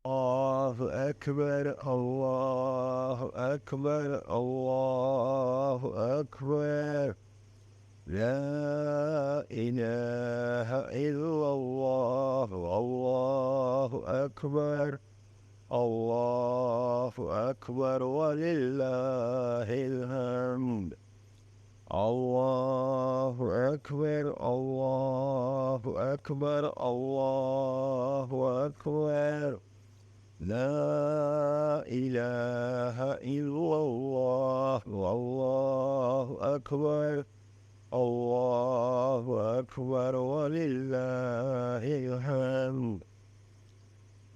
الله أكبر الله أكبر الله أكبر. لا إله إلا الله والله أكبر. الله أكبر ولله الحمد. الله أكبر الله أكبر الله أكبر. لا إله إلا الله والله أكبر. الله أكبر ولله الحمد.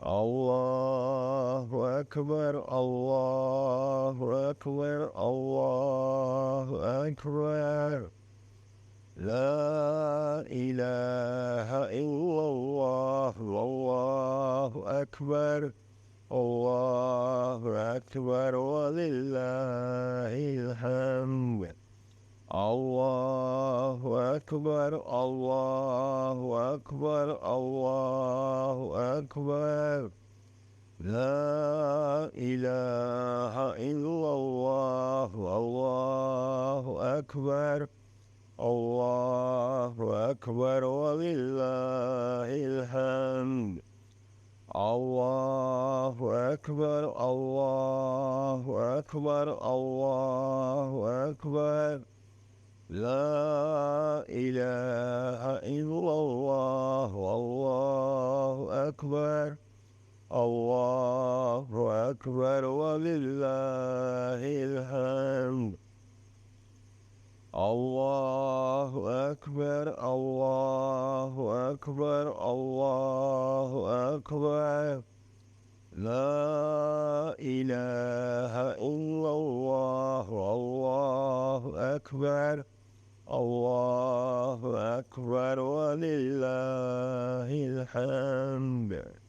الله أكبر الله أكبر الله أكبر. لا إله إلا الله والله أكبر. الله أكبر ولله الحمد. الله أكبر الله أكبر الله أكبر. لا إله إلا الله والله أكبر. الله أكبر ولله الحمد. الله أكبر الله أكبر الله أكبر. لا إله إلا الله والله أكبر. الله أكبر ولله الحمد. الله أكبر الله أكبر الله أكبر. لا إله إلا الله والله أكبر. الله أكبر ولله الحمد.